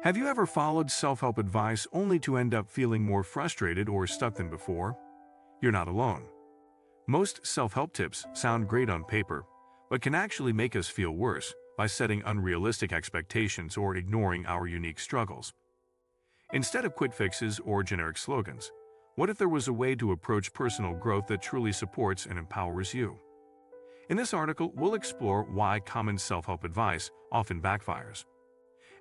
Have you ever followed self-help advice only to end up feeling more frustrated or stuck than before? You're not alone. Most self-help tips sound great on paper, but can actually make us feel worse by setting unrealistic expectations or ignoring our unique struggles. Instead of quick fixes or generic slogans, what if there was a way to approach personal growth that truly supports and empowers you? In this article, we'll explore why common self-help advice often backfires,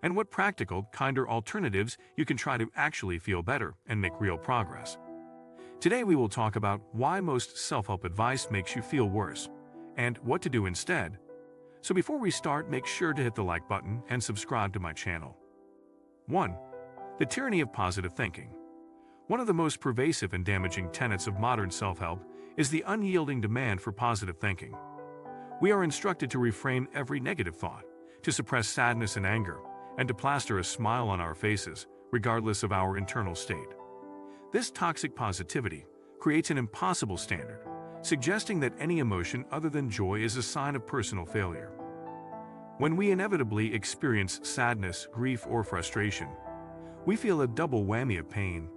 and what practical, kinder alternatives you can try to actually feel better and make real progress. Today we will talk about why most self-help advice makes you feel worse, and what to do instead. So before we start, make sure to hit the like button and subscribe to my channel. 1. The tyranny of positive thinking. One of the most pervasive and damaging tenets of modern self-help is the unyielding demand for positive thinking. We are instructed to reframe every negative thought, to suppress sadness and anger, and to plaster a smile on our faces, regardless of our internal state. This toxic positivity creates an impossible standard, suggesting that any emotion other than joy is a sign of personal failure. When we inevitably experience sadness, grief, or frustration, we feel a double whammy of pain: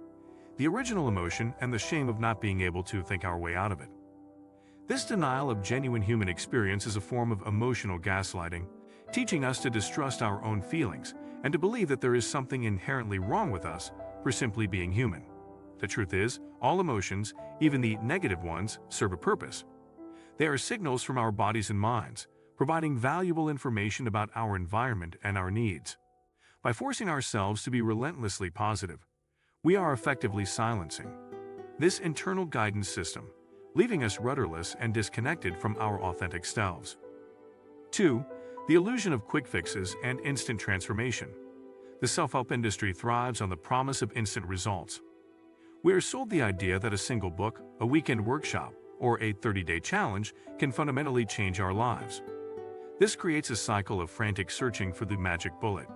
the original emotion and the shame of not being able to think our way out of it. This denial of genuine human experience is a form of emotional gaslighting, teaching us to distrust our own feelings and to believe that there is something inherently wrong with us for simply being human. The truth is, all emotions, even the negative ones, serve a purpose. They are signals from our bodies and minds, providing valuable information about our environment and our needs. By forcing ourselves to be relentlessly positive, we are effectively silencing this internal guidance system, leaving us rudderless and disconnected from our authentic selves. 2. The illusion of quick fixes and instant transformation. The self-help industry thrives on the promise of instant results. We are sold the idea that a single book, a weekend workshop, or a 30-day challenge can fundamentally change our lives. This creates a cycle of frantic searching for the magic bullet,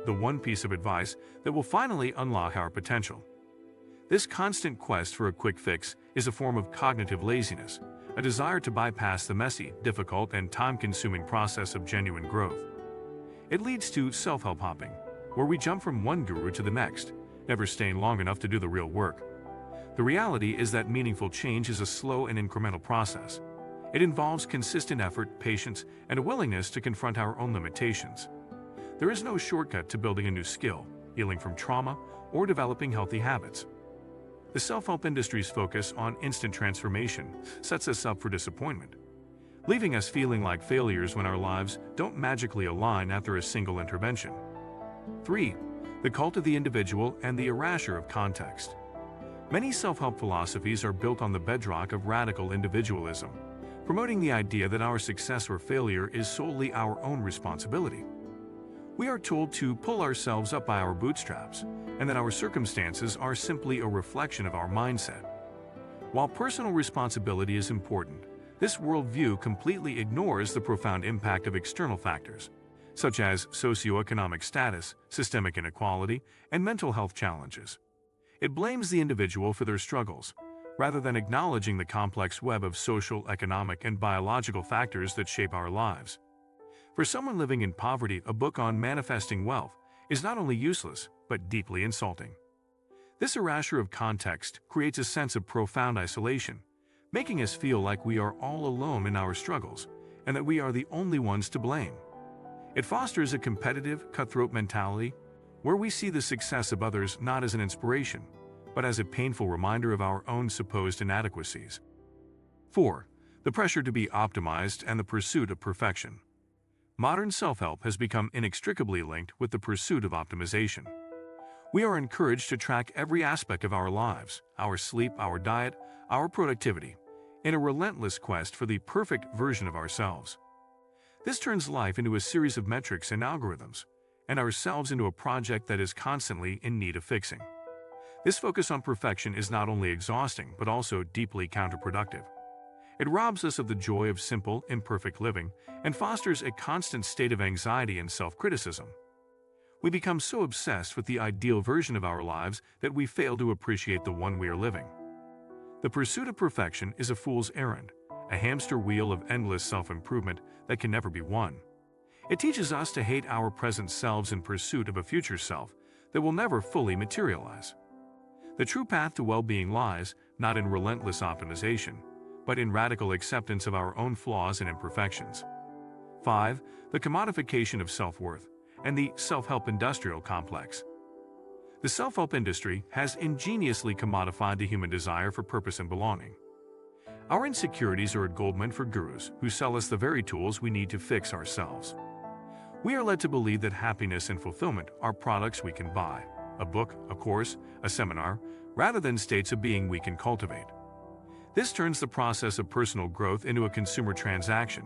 the one piece of advice that will finally unlock our potential. This constant quest for a quick fix is a form of cognitive laziness, a desire to bypass the messy, difficult, and time-consuming process of genuine growth. It leads to self-help hopping, where we jump from one guru to the next, never staying long enough to do the real work. The reality is that meaningful change is a slow and incremental process. It involves consistent effort, patience, and a willingness to confront our own limitations. There is no shortcut to building a new skill, healing from trauma, or developing healthy habits. The self-help industry's focus on instant transformation sets us up for disappointment, leaving us feeling like failures when our lives don't magically align after a single intervention. 3. The cult of the individual and the erasure of context. Many self-help philosophies are built on the bedrock of radical individualism, promoting the idea that our success or failure is solely our own responsibility. We are told to pull ourselves up by our bootstraps, and that our circumstances are simply a reflection of our mindset. While personal responsibility is important, this worldview completely ignores the profound impact of external factors, such as socioeconomic status, systemic inequality, and mental health challenges. It blames the individual for their struggles, rather than acknowledging the complex web of social, economic, and biological factors that shape our lives. For someone living in poverty, a book on manifesting wealth is not only useless, but deeply insulting. This erasure of context creates a sense of profound isolation, making us feel like we are all alone in our struggles, and that we are the only ones to blame. It fosters a competitive, cutthroat mentality, where we see the success of others not as an inspiration, but as a painful reminder of our own supposed inadequacies. 4. The pressure to be optimized and the pursuit of perfection. Modern self-help has become inextricably linked with the pursuit of optimization. We are encouraged to track every aspect of our lives, our sleep, our diet, our productivity, in a relentless quest for the perfect version of ourselves. This turns life into a series of metrics and algorithms, and ourselves into a project that is constantly in need of fixing. This focus on perfection is not only exhausting but also deeply counterproductive. It robs us of the joy of simple, imperfect living and fosters a constant state of anxiety and self-criticism. We become so obsessed with the ideal version of our lives that we fail to appreciate the one we are living. The pursuit of perfection is a fool's errand, a hamster wheel of endless self-improvement that can never be won. It teaches us to hate our present selves in pursuit of a future self that will never fully materialize. The true path to well-being lies not in relentless optimization, but in radical acceptance of our own flaws and imperfections. 5. The commodification of self-worth and the self-help industrial complex. The self-help industry has ingeniously commodified the human desire for purpose and belonging. Our insecurities are a goldmine for gurus who sell us the very tools we need to fix ourselves. We are led to believe that happiness and fulfillment are products we can buy, a book, a course, a seminar, rather than states of being we can cultivate. This turns the process of personal growth into a consumer transaction,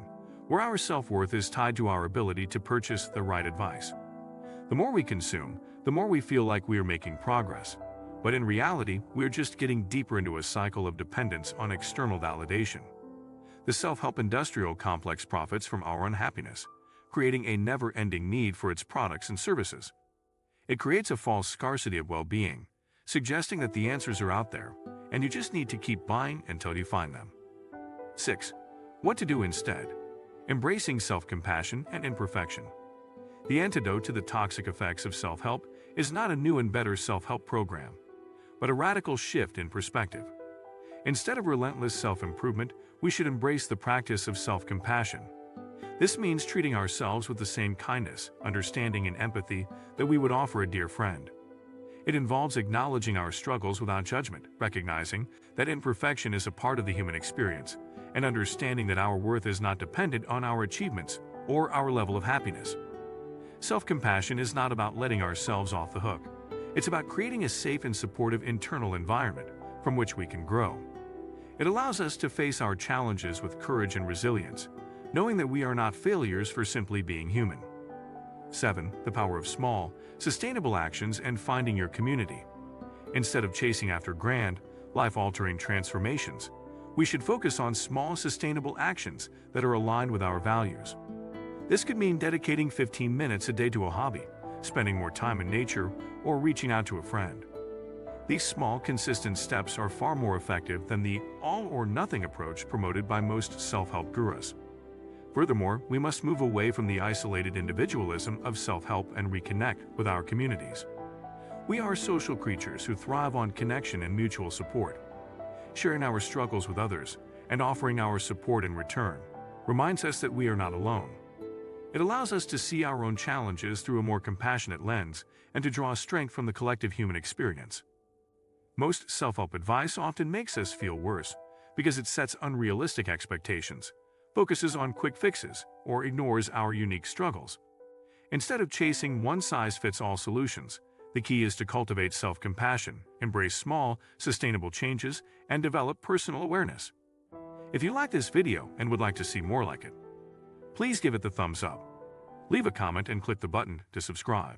where our self-worth is tied to our ability to purchase the right advice. The more we consume, the more we feel like we are making progress. But in reality, we are just getting deeper into a cycle of dependence on external validation. The self-help industrial complex profits from our unhappiness, creating a never-ending need for its products and services. It creates a false scarcity of well-being, suggesting that the answers are out there, and you just need to keep buying until you find them. 6. What to do instead? Embracing self-compassion and imperfection. The antidote to the toxic effects of self-help is not a new and better self-help program, but a radical shift in perspective. Instead of relentless self-improvement, we should embrace the practice of self-compassion. This means treating ourselves with the same kindness, understanding, and empathy that we would offer a dear friend. It involves acknowledging our struggles without judgment, recognizing that imperfection is a part of the human experience, and understanding that our worth is not dependent on our achievements or our level of happiness. Self-compassion is not about letting ourselves off the hook. It's about creating a safe and supportive internal environment from which we can grow. It allows us to face our challenges with courage and resilience, knowing that we are not failures for simply being human. 7. The power of small, sustainable actions and finding your community. Instead of chasing after grand, life-altering transformations, we should focus on small, sustainable actions that are aligned with our values. This could mean dedicating 15 minutes a day to a hobby, spending more time in nature, or reaching out to a friend. These small, consistent steps are far more effective than the all-or-nothing approach promoted by most self-help gurus. Furthermore, we must move away from the isolated individualism of self-help and reconnect with our communities. We are social creatures who thrive on connection and mutual support. Sharing our struggles with others and offering our support in return reminds us that we are not alone. It allows us to see our own challenges through a more compassionate lens and to draw strength from the collective human experience. Most self-help advice often makes us feel worse because it sets unrealistic expectations, focuses on quick fixes, or ignores our unique struggles. Instead of chasing one-size-fits-all solutions, the key is to cultivate self-compassion, embrace small, sustainable changes, and develop personal awareness. If you like this video and would like to see more like it, please give it the thumbs up. Leave a comment and click the button to subscribe.